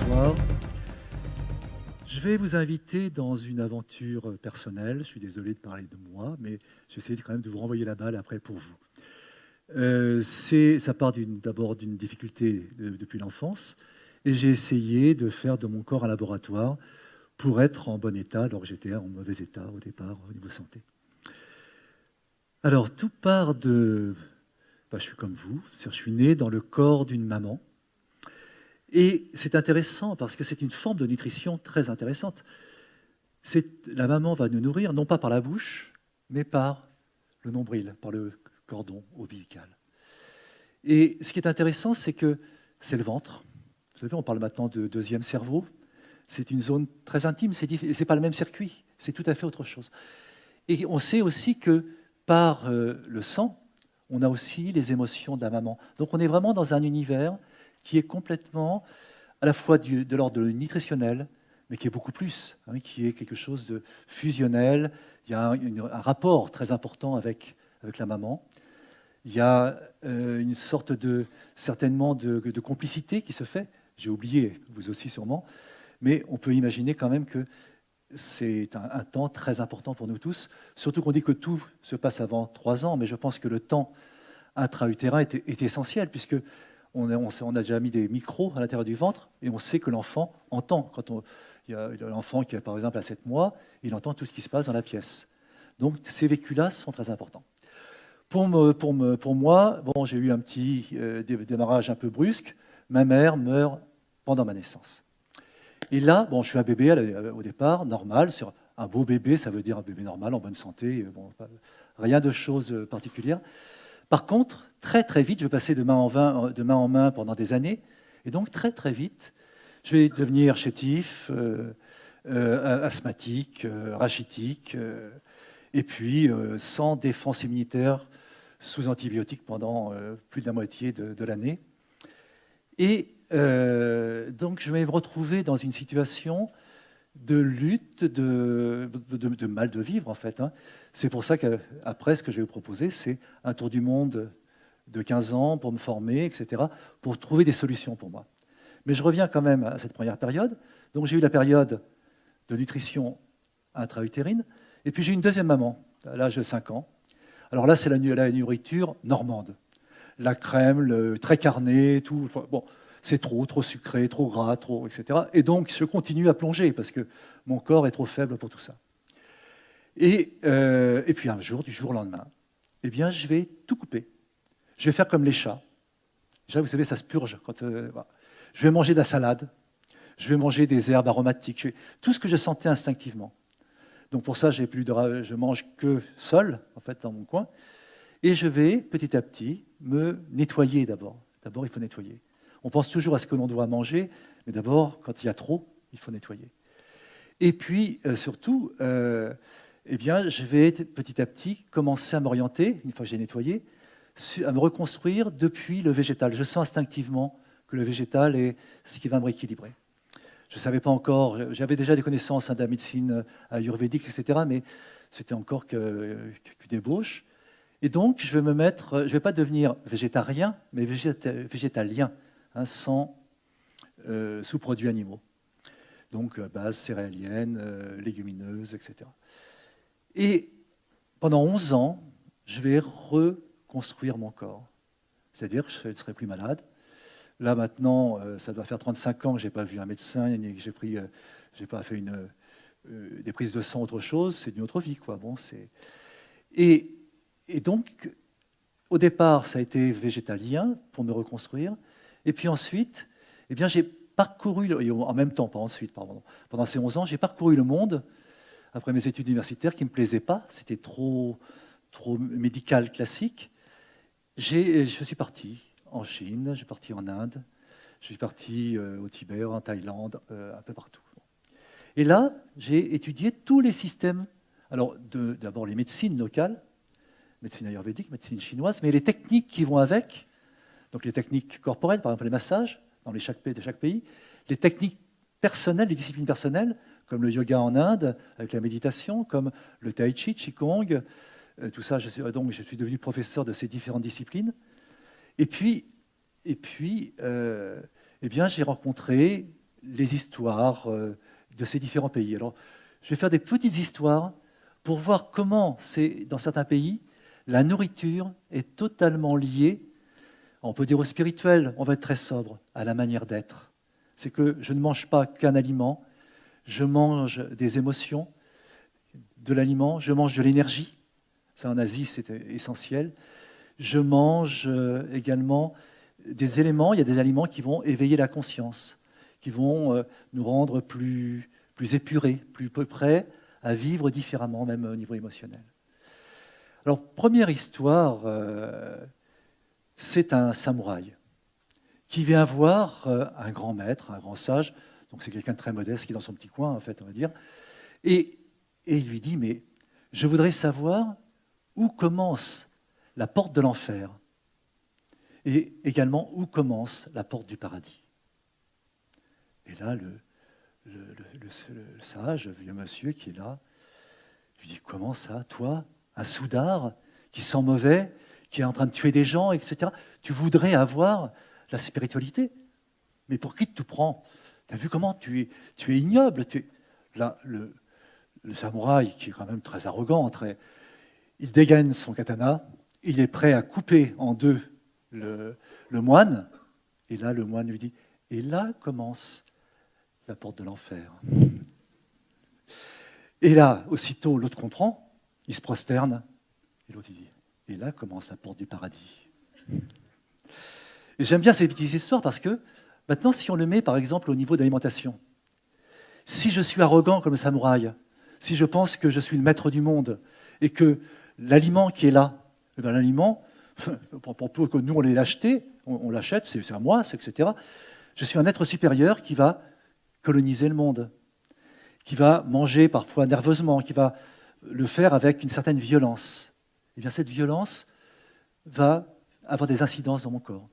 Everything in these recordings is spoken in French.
Bonsoir. Je vais vous inviter dans une aventure personnelle. Je suis désolé de parler de moi, mais j'essaie quand même de vous renvoyer la balle après pour vous. Ça part d'abord d'une difficulté depuis l'enfance, et j'ai essayé de faire de mon corps un laboratoire pour être en bon état, alors que j'étais en mauvais état au départ au niveau santé. Alors, tout part de... je suis comme vous, je suis né dans le corps d'une maman. Et c'est intéressant parce que c'est une forme de nutrition très intéressante. La maman va nous nourrir, non pas par la bouche, mais par le nombril, par le cordon ombilical. Et ce qui est intéressant, c'est que c'est le ventre. Vous savez, on parle maintenant de deuxième cerveau. C'est une zone très intime, c'est pas le même circuit, c'est tout à fait autre chose. Et on sait aussi que par le sang, on a aussi les émotions de la maman. Donc on est vraiment dans un univers qui est complètement à la fois de l'ordre nutritionnel, mais qui est beaucoup plus, qui est quelque chose de fusionnel. Il y a un rapport très important avec la maman. Il y a une sorte certainement de complicité qui se fait. J'ai oublié, vous aussi sûrement, mais on peut imaginer quand même que c'est un temps très important pour nous tous, surtout qu'on dit que tout se passe avant 3 ans, mais je pense que le temps intra-utérin est essentiel, puisque on a déjà mis des micros à l'intérieur du ventre, et on sait que l'enfant entend. Il y a l'enfant qui est par exemple à 7 mois, il entend tout ce qui se passe dans la pièce. Donc ces vécus-là sont très importants. Pour moi, bon, j'ai eu un petit démarrage un peu brusque. Ma mère meurt pendant ma naissance. Et là, bon, je suis un bébé au départ, normal. Un beau bébé, ça veut dire un bébé normal, en bonne santé. Bon, rien de chose particulière. Par contre, très très vite, je vais passer de main en main pendant des années. Et donc très très vite, je vais devenir chétif, asthmatique, rachitique, et puis sans défense immunitaire, sous antibiotiques pendant plus de la moitié de l'année. Et donc je vais me retrouver dans une situation de lutte, de mal de vivre en fait. C'est pour ça qu'après, ce que je vais vous proposer, c'est un tour du monde de 15 ans pour me former, etc., pour trouver des solutions pour moi. Mais je reviens quand même à cette première période. Donc j'ai eu la période de nutrition intra-utérine, et puis j'ai eu une deuxième maman, à l'âge de 5 ans. Alors là, c'est la nourriture normande. La crème, très carné, tout. Bon, c'est trop sucré, trop gras, trop, etc. Et donc, je continue à plonger parce que mon corps est trop faible pour tout ça. Et puis un jour, du jour au lendemain, eh bien, je vais tout couper. Je vais faire comme les chats. Déjà, vous savez, ça se purge. Voilà. Je vais manger de la salade. Je vais manger des herbes aromatiques. Tout ce que je sentais instinctivement. Donc pour ça, je mange que seul, en fait, dans mon coin. Et je vais, petit à petit, me nettoyer d'abord. D'abord, il faut nettoyer. On pense toujours à ce que l'on doit manger, mais d'abord, quand il y a trop, il faut nettoyer. Et puis, surtout, eh bien, je vais petit à petit commencer à m'orienter, une fois que j'ai nettoyé, à me reconstruire depuis le végétal. Je sens instinctivement que le végétal est ce qui va me rééquilibrer. Je ne savais pas encore, j'avais déjà des connaissances de la médecine ayurvédique, etc., mais c'était encore qu'une ébauche. Et donc, je ne vais pas devenir végétarien, mais végétalien, sans sous-produits animaux. Donc, base céréalienne, légumineuse, etc. Et pendant 11 ans, je vais reconstruire mon corps. C'est-à-dire que je ne serai plus malade. Là, maintenant, ça doit faire 35 ans que je n'ai pas vu un médecin, et que je n'ai pas fait des prises de sang, autre chose. C'est une autre vie, quoi. Bon, et donc, au départ, ça a été végétalien pour me reconstruire. Et puis ensuite, eh bien, j'ai parcouru, en même temps, pas ensuite, pardon, pendant ces 11 ans, j'ai parcouru le monde, après mes études universitaires, qui ne me plaisaient pas. C'était trop médical, classique. Je suis parti en Chine, je suis parti en Inde, je suis parti au Tibet, en Thaïlande, un peu partout. Et là, j'ai étudié tous les systèmes, alors d'abord les médecines locales, médecine ayurvédique, médecine chinoise, mais les techniques qui vont avec, donc les techniques corporelles, par exemple les massages dans chaque pays, les techniques personnelles, les disciplines personnelles, comme le yoga en Inde, avec la méditation, comme le tai chi, qigong, tout ça, je suis devenu professeur de ces différentes disciplines. Et puis eh bien, j'ai rencontré les histoires de ces différents pays. Alors, je vais faire des petites histoires pour voir comment, dans certains pays, la nourriture est totalement liée, on peut dire au spirituel, on va être très sobre, à la manière d'être. C'est que je ne mange pas qu'un aliment, je mange des émotions, de l'aliment, je mange de l'énergie, ça en Asie c'est essentiel, je mange également des éléments, il y a des aliments qui vont éveiller la conscience, qui vont nous rendre plus épurés, plus prêts à vivre différemment, même au niveau émotionnel. Alors, première histoire, c'est un samouraï qui vient voir un grand maître, un grand sage, donc c'est quelqu'un de très modeste qui est dans son petit coin, en fait, on va dire, et il lui dit, mais je voudrais savoir où commence la porte de l'enfer et également où commence la porte du paradis. Et là, le sage, le vieux monsieur qui est là, lui dit, comment ça, toi, un soudard qui sent mauvais, qui est en train de tuer des gens, etc., tu voudrais avoir la spiritualité. Mais pour qui tu te prends? Tu as vu comment tu es ignoble. Là, le samouraï, qui est quand même très arrogant, il dégaine son katana, il est prêt à couper en deux le moine, et là, le moine lui dit, et là commence la porte de l'enfer. Et là, aussitôt, l'autre comprend, il se prosterne, et l'autre il dit, et là commence la porte du paradis. Et j'aime bien ces petites histoires parce que maintenant, si on le met par exemple au niveau de l'alimentation, si je suis arrogant comme le samouraï, si je pense que je suis le maître du monde et que l'aliment qui est là, eh bien, l'aliment, pour peu que nous on l'ait acheté, on l'achète, c'est à moi, etc. Je suis un être supérieur qui va coloniser le monde, qui va manger parfois nerveusement, qui va le faire avec une certaine violence. Eh bien, cette violence va avoir des incidences dans mon corps.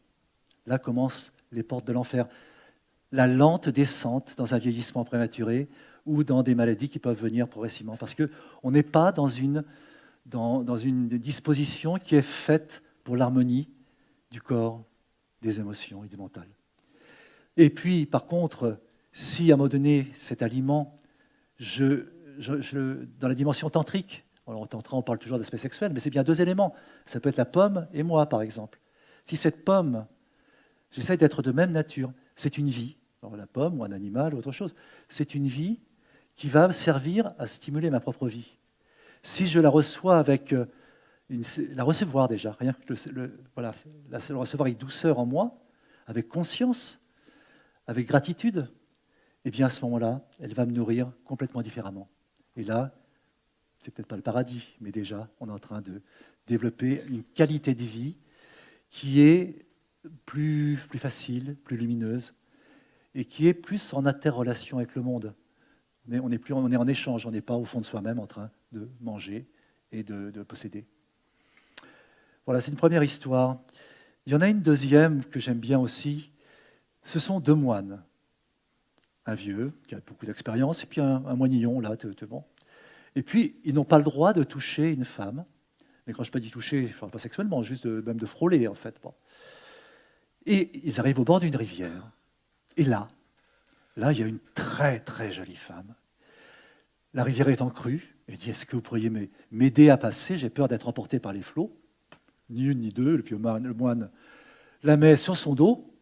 Là commencent les portes de l'enfer. La lente descente dans un vieillissement prématuré ou dans des maladies qui peuvent venir progressivement. Parce qu'on n'est pas dans une disposition qui est faite pour l'harmonie du corps, des émotions et du mental. Et puis, par contre, si à un moment donné, cet aliment, dans la dimension tantrique, alors en tantra, on parle toujours d'aspect sexuel, mais c'est bien deux éléments. Ça peut être la pomme et moi, par exemple. Si cette pomme, j'essaie d'être de même nature, c'est une vie, alors la pomme ou un animal ou autre chose, c'est une vie qui va servir à stimuler ma propre vie. Si je la reçois avec la recevoir déjà, rien que le recevoir avec douceur en moi, avec conscience, avec gratitude, eh bien à ce moment-là, elle va me nourrir complètement différemment. Et là, c'est peut-être pas le paradis, mais déjà, on est en train de développer une qualité de vie qui est plus facile, plus lumineuse, et qui est plus en interrelation avec le monde. On est en échange, on n'est pas au fond de soi-même en train de manger et de posséder. Voilà, c'est une première histoire. Il y en a une deuxième que j'aime bien aussi. Ce sont deux moines. Un vieux qui a beaucoup d'expérience, et puis un moinillon, là, bon. Et puis, ils n'ont pas le droit de toucher une femme. Mais quand je dis toucher, enfin, pas sexuellement, juste même de frôler, en fait. Bon. Et ils arrivent au bord d'une rivière. Et là, il y a une très, très jolie femme. La rivière est en crue. Elle dit, est-ce que vous pourriez m'aider à passer? J'ai peur d'être emporté par les flots. Ni une, ni deux. Le vieux moine la met sur son dos,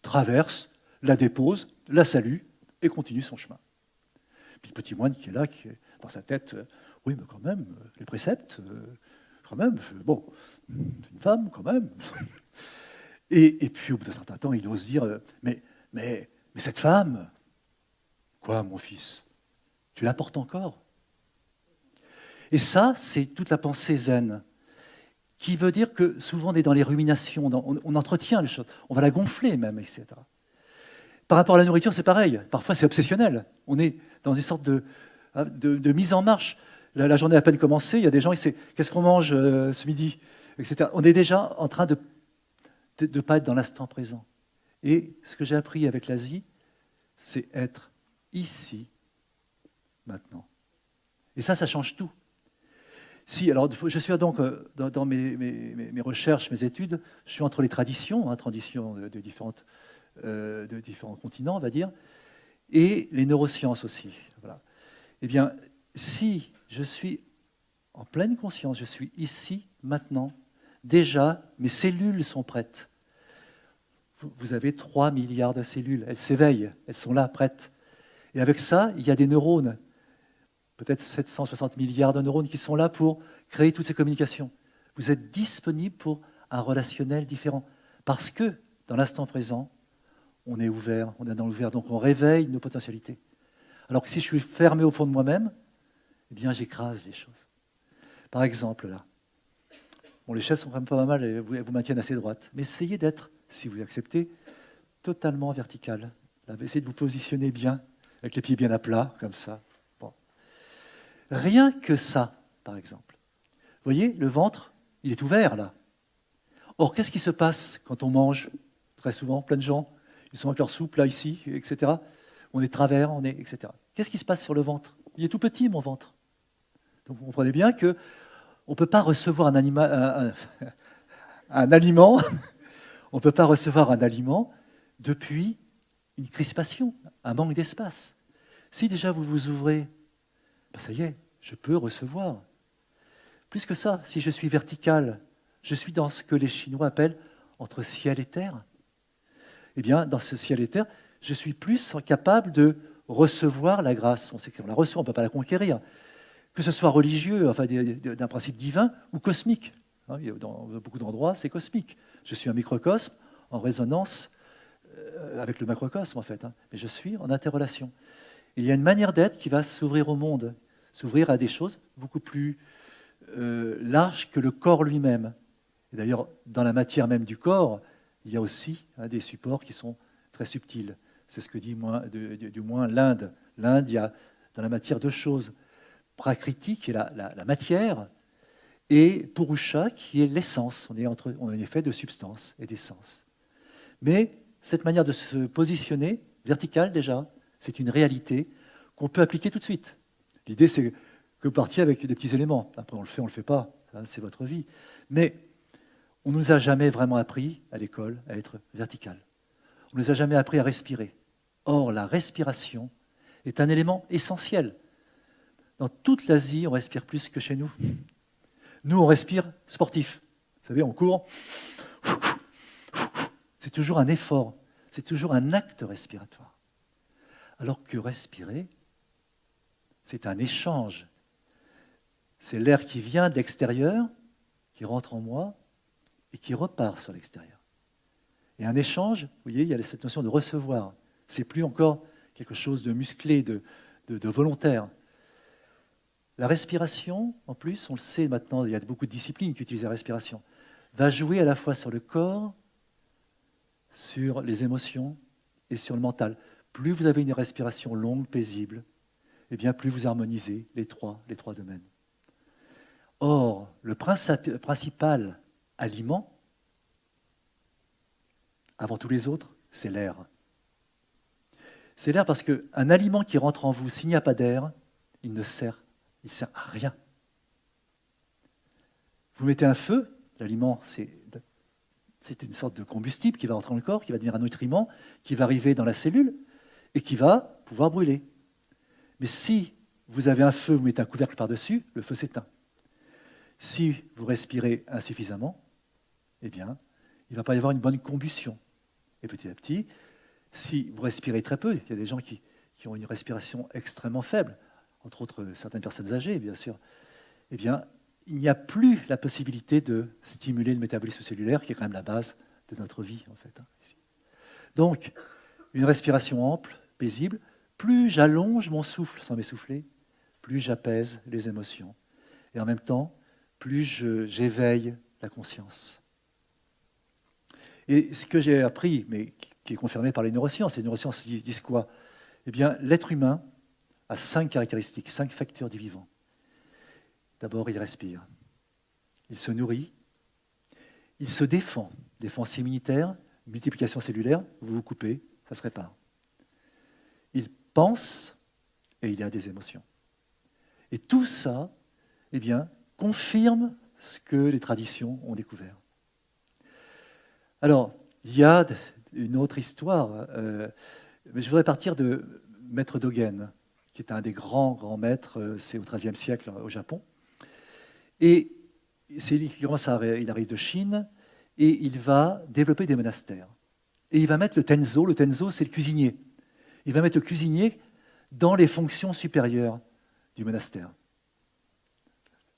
traverse, la dépose, la salue et continue son chemin. Puis le petit moine qui est là, qui est dans sa tête, oui, mais quand même, les préceptes, quand même, bon, une femme, quand même. Et puis, au bout d'un certain temps, il ose dire, mais cette femme, quoi, mon fils, tu la portes encore? Et ça, c'est toute la pensée zen, qui veut dire que souvent on est dans les ruminations, on entretient les choses, on va la gonfler même, etc. Par rapport à la nourriture, c'est pareil. Parfois, c'est obsessionnel. On est dans une sorte de mise en marche. La journée a à peine commencé, il y a des gens, qu'est-ce qu'on mange ce midi, etc. On est déjà en train de ne pas être dans l'instant présent. Et ce que j'ai appris avec l'Asie, c'est être ici, maintenant. Et ça change tout. Alors, je suis donc, dans mes recherches, mes études, je suis entre les traditions de différents continents, on va dire. et les neurosciences aussi. Voilà. Eh bien, si je suis en pleine conscience, je suis ici, maintenant, déjà, mes cellules sont prêtes. Vous avez 3 milliards de cellules, elles s'éveillent, elles sont là, prêtes. Et avec ça, il y a des neurones, peut-être 760 milliards de neurones qui sont là pour créer toutes ces communications. Vous êtes disponible pour un relationnel différent. Parce que, dans l'instant présent, on est ouvert, on est dans l'ouvert, donc on réveille nos potentialités. Alors que si je suis fermé au fond de moi-même, eh bien j'écrase les choses. Par exemple, là, bon, les chaises sont quand même pas mal, et vous maintiennent assez droite, mais essayez d'être, si vous acceptez, totalement vertical. Là, essayez de vous positionner bien, avec les pieds bien à plat, comme ça. Bon. Rien que ça, par exemple. Vous voyez, le ventre, il est ouvert, là. Or, qu'est-ce qui se passe quand on mange? Très souvent, plein de gens, ils sont avec leur soupe, là, ici, etc. On est de travers, on est, etc. Qu'est-ce qui se passe sur le ventre? Il est tout petit, mon ventre. Donc, vous comprenez bien qu'on ne peut pas recevoir un aliment, on ne peut pas recevoir un aliment depuis une crispation, un manque d'espace. Si déjà vous vous ouvrez, ben ça y est, je peux recevoir. Plus que ça, si je suis vertical, je suis dans ce que les Chinois appellent entre ciel et terre. Eh bien, dans ce ciel et terre, je suis plus capable de recevoir la grâce. On sait qu'on la reçoit, on ne peut pas la conquérir. Que ce soit religieux, enfin d'un principe divin, ou cosmique. Dans beaucoup d'endroits, c'est cosmique. Je suis un microcosme en résonance avec le macrocosme, en fait. Mais je suis en interrelation. Et il y a une manière d'être qui va s'ouvrir au monde, s'ouvrir à des choses beaucoup plus larges que le corps lui-même. Et d'ailleurs, dans la matière même du corps, il y a aussi des supports qui sont très subtils. C'est ce que dit du moins l'Inde. L'Inde, il y a dans la matière deux choses. Prakriti, qui est la matière, et Purusha, qui est l'essence. On est fait de substance et d'essence. Mais cette manière de se positionner, verticale déjà, c'est une réalité qu'on peut appliquer tout de suite. L'idée, c'est que vous partiez avec des petits éléments. Après, on le fait pas, c'est votre vie. Mais on ne nous a jamais vraiment appris à l'école à être vertical. On ne nous a jamais appris à respirer. Or, la respiration est un élément essentiel. Dans toute l'Asie, on respire plus que chez nous. Nous, on respire sportif. Vous savez, on court. C'est toujours un effort, c'est toujours un acte respiratoire. Alors que respirer, c'est un échange. C'est l'air qui vient de l'extérieur, qui rentre en moi et qui repart sur l'extérieur. Et un échange, vous voyez, il y a cette notion de recevoir. C'est plus encore quelque chose de musclé, de volontaire. La respiration, en plus, on le sait maintenant, il y a beaucoup de disciplines qui utilisent la respiration, va jouer à la fois sur le corps, sur les émotions et sur le mental. Plus vous avez une respiration longue, paisible, eh bien plus vous harmonisez les trois domaines. Or, le principal aliment, avant tous les autres, c'est l'air. C'est l'air parce qu'un aliment qui rentre en vous, s'il n'y a pas d'air, il ne sert à rien. Vous mettez un feu, l'aliment, c'est une sorte de combustible qui va entrer dans le corps, qui va devenir un nutriment, qui va arriver dans la cellule et qui va pouvoir brûler. Mais si vous avez un feu, vous mettez un couvercle par-dessus, le feu s'éteint. Si vous respirez insuffisamment, eh bien, il ne va pas y avoir une bonne combustion. Et petit à petit, si vous respirez très peu, il y a des gens qui ont une respiration extrêmement faible, entre autres certaines personnes âgées, bien sûr, eh bien, il n'y a plus la possibilité de stimuler le métabolisme cellulaire, qui est quand même la base de notre vie, en fait. Ici. Donc, une respiration ample, paisible, plus j'allonge mon souffle sans m'essouffler, plus j'apaise les émotions. Et en même temps, plus j'éveille la conscience. Et ce que j'ai appris, mais qui est confirmé par les neurosciences disent quoi? Eh bien, l'être humain a 5 caractéristiques, 5 facteurs du vivant. D'abord, il respire, il se nourrit, il se défend, défense immunitaire, multiplication cellulaire, vous vous coupez, ça se répare. Il pense et il a des émotions. Et tout ça, eh bien, confirme ce que les traditions ont découvert. Alors, il y a une autre histoire, mais je voudrais partir de maître Dogen, qui est un des grands maîtres, c'est au XIIIe siècle au Japon. Et il arrive de Chine et il va développer des monastères. Et il va mettre le tenzo. Le tenzo, c'est le cuisinier. Il va mettre le cuisinier dans les fonctions supérieures du monastère,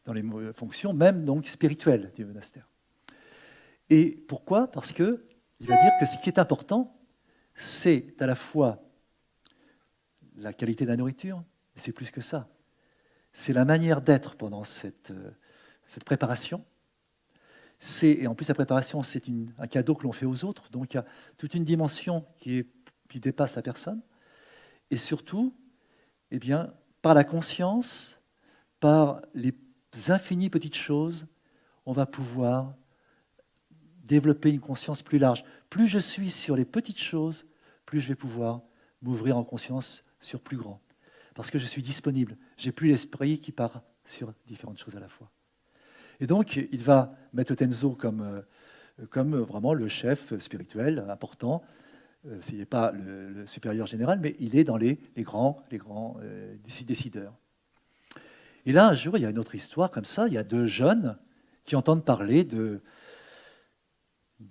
dans les fonctions même donc spirituelles du monastère. Et pourquoi? Parce qu'il va dire que ce qui est important, c'est à la fois la qualité de la nourriture, mais c'est plus que ça. C'est la manière d'être pendant cette préparation. Et en plus, la préparation, c'est un cadeau que l'on fait aux autres. Donc, il y a toute une dimension qui dépasse la personne. Et surtout, eh bien, par la conscience, par les infinies petites choses, on va pouvoir développer une conscience plus large. Plus je suis sur les petites choses, plus je vais pouvoir m'ouvrir en conscience sur plus grand. Parce que je suis disponible. Je n'ai plus l'esprit qui part sur différentes choses à la fois. Et donc, il va mettre le Tenzo comme vraiment le chef spirituel important. Il n'est pas le supérieur général, mais il est dans les grands décideurs. Et là, un jour, il y a une autre histoire comme ça. Il y a deux jeunes qui entendent parler de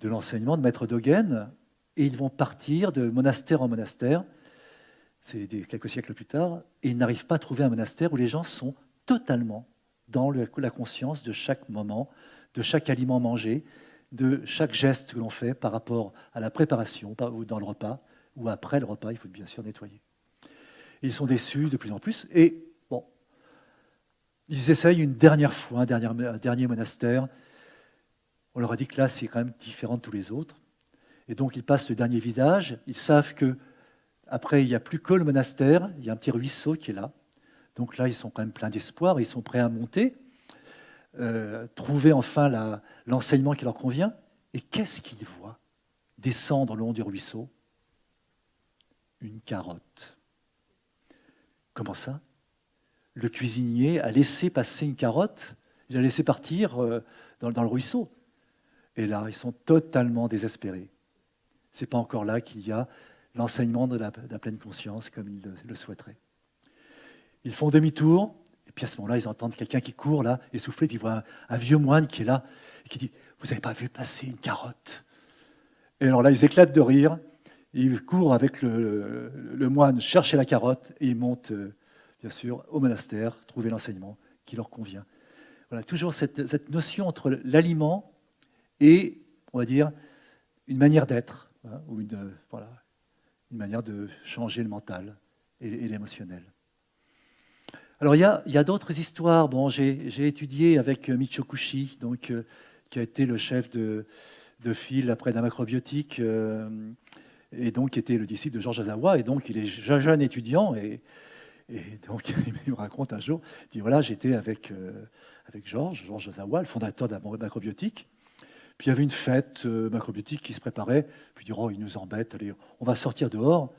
l'enseignement de Maître Dogen, et ils vont partir de monastère en monastère, c'est quelques siècles plus tard, et ils n'arrivent pas à trouver un monastère où les gens sont totalement dans la conscience de chaque moment, de chaque aliment mangé, de chaque geste que l'on fait par rapport à la préparation, ou dans le repas, ou après le repas, il faut bien sûr nettoyer. Et ils sont déçus de plus en plus, et bon, ils essayent une dernière fois, un dernier monastère. On leur a dit que là, c'est quand même différent de tous les autres. Et donc, ils passent le dernier village. Ils savent qu'après, il n'y a plus que le monastère. Il y a un petit ruisseau qui est là. Donc là, ils sont quand même pleins d'espoir. Ils sont prêts à monter, trouver enfin l'enseignement qui leur convient. Et qu'est-ce qu'ils voient descendre le long du ruisseau? Une carotte. Comment ça? Le cuisinier a laissé passer une carotte. Il a laissé partir dans le ruisseau. Et là, ils sont totalement désespérés. Ce n'est pas encore là qu'il y a l'enseignement de la pleine conscience comme ils le souhaiteraient. Ils font demi-tour, et puis à ce moment-là, ils entendent quelqu'un qui court là, essoufflé, puis ils voient un vieux moine qui est là, et qui dit « Vous n'avez pas vu passer une carotte ?» Et alors là, ils éclatent de rire, ils courent avec le moine chercher la carotte, et ils montent, bien sûr, au monastère, trouver l'enseignement qui leur convient. Voilà, toujours cette notion entre l'aliment et, on va dire, une manière d'être, hein, ou une manière de changer le mental et l'émotionnel. Alors, il y a d'autres histoires. Bon, j'ai étudié avec Michio Kushi, donc, qui a été le chef de file après d'un macrobiotique, et donc qui était le disciple de Georges Ozawa, et donc il est jeune étudiant, et donc il me raconte un jour, il dit voilà, j'étais avec Georges Ozawa, le fondateur d'un macrobiotique. Puis il y avait une fête macrobiotique qui se préparait. Puis il dit, oh, il nous embête, allez, on va sortir dehors.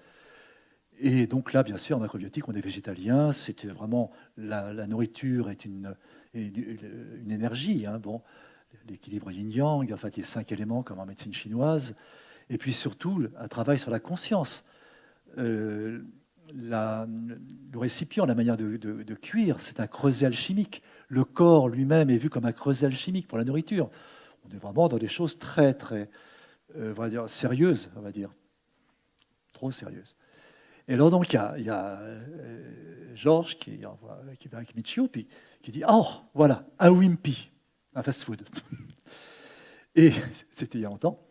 Et donc là, bien sûr, en macrobiotique, on est végétalien. C'était vraiment, la nourriture est une énergie. Hein, bon, l'équilibre yin-yang, en fait, il y a 5 éléments comme en médecine chinoise. Et puis surtout, un travail sur la conscience. Le récipient, la manière de cuire, c'est un creuset alchimique. Le corps lui-même est vu comme un creuset alchimique pour la nourriture. On est vraiment dans des choses très, très, on va dire, sérieuses, on va dire. Trop sérieuses. Et alors, donc, il y a Georges qui va avec Michio, puis qui dit « Oh, voilà, un Wimpy, un fast-food. » Et c'était il y a longtemps.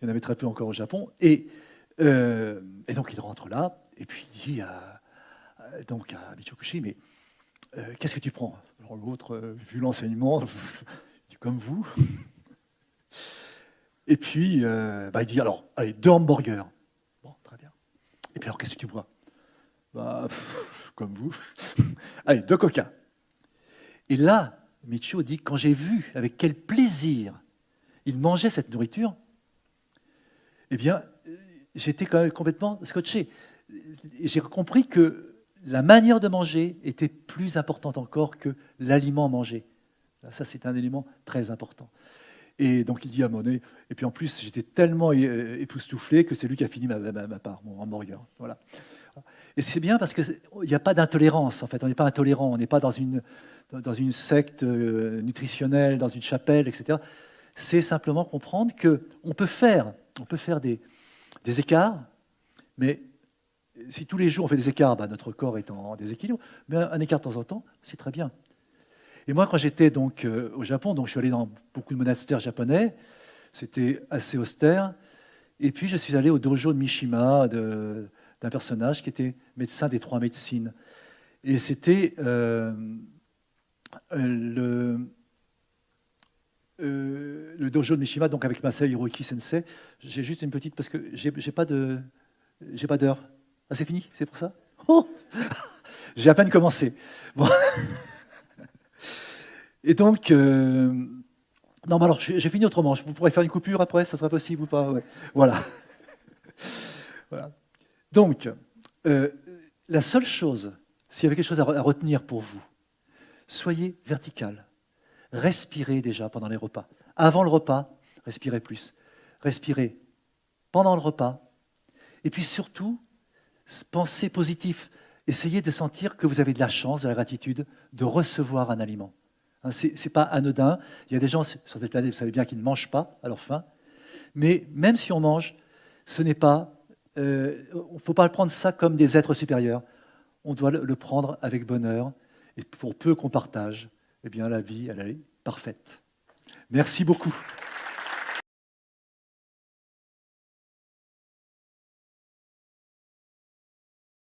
Il y en avait très peu encore au Japon. Et donc, il rentre là, et puis il dit à Michio Kushi « Mais qu'est-ce que tu prends ?» Alors l'autre, vu l'enseignement, comme vous. Et puis, il dit, alors, allez, 2 hamburgers. Bon, très bien. Et puis alors, qu'est-ce que tu bois? Comme vous. Allez, 2 coca. Et là, Michio dit, quand j'ai vu avec quel plaisir il mangeait cette nourriture, eh bien, j'étais quand même complètement scotché. Et j'ai compris que la manière de manger était plus importante encore que l'aliment mangé. Ça, c'est un élément très important. Et donc il dit à Monet, et puis en plus j'étais tellement époustouflé que c'est lui qui a fini ma part, mon hamburger. Voilà. Et c'est bien parce qu'il n'y a pas d'intolérance, en fait. On n'est pas intolérant, on n'est pas dans une secte nutritionnelle, dans une chapelle, etc. C'est simplement comprendre qu'on peut faire des écarts, mais si tous les jours on fait des écarts, notre corps est en déséquilibre, mais un écart de temps en temps, c'est très bien. Et moi, quand j'étais donc au Japon, donc je suis allé dans beaucoup de monastères japonais, c'était assez austère, et puis je suis allé au dojo de Mishima, d'un personnage qui était médecin des 3 médecines. Et c'était le dojo de Mishima, donc avec Masai Hiroki Sensei. J'ai juste une petite, parce que j'ai pas d'heure. Ah, c'est fini, c'est pour ça? Oh, j'ai à peine commencé. Bon. Et donc, non, mais alors, j'ai fini autrement. Vous pourrez faire une coupure après, ça sera possible ou pas? Ouais. Voilà. Voilà. Donc, la seule chose, s'il y avait quelque chose à retenir pour vous, soyez vertical. Respirez déjà pendant les repas. Avant le repas, respirez plus. Respirez pendant le repas. Et puis surtout, pensez positif. Essayez de sentir que vous avez de la chance, de la gratitude de recevoir un aliment. Ce n'est pas anodin. Il y a des gens sur cette planète, vous savez bien, qui ne mangent pas à leur faim. Mais même si on mange, ce n'est pas... il ne faut pas prendre ça comme des êtres supérieurs. On doit le prendre avec bonheur. Et pour peu qu'on partage, eh bien, la vie, elle est parfaite. Merci beaucoup.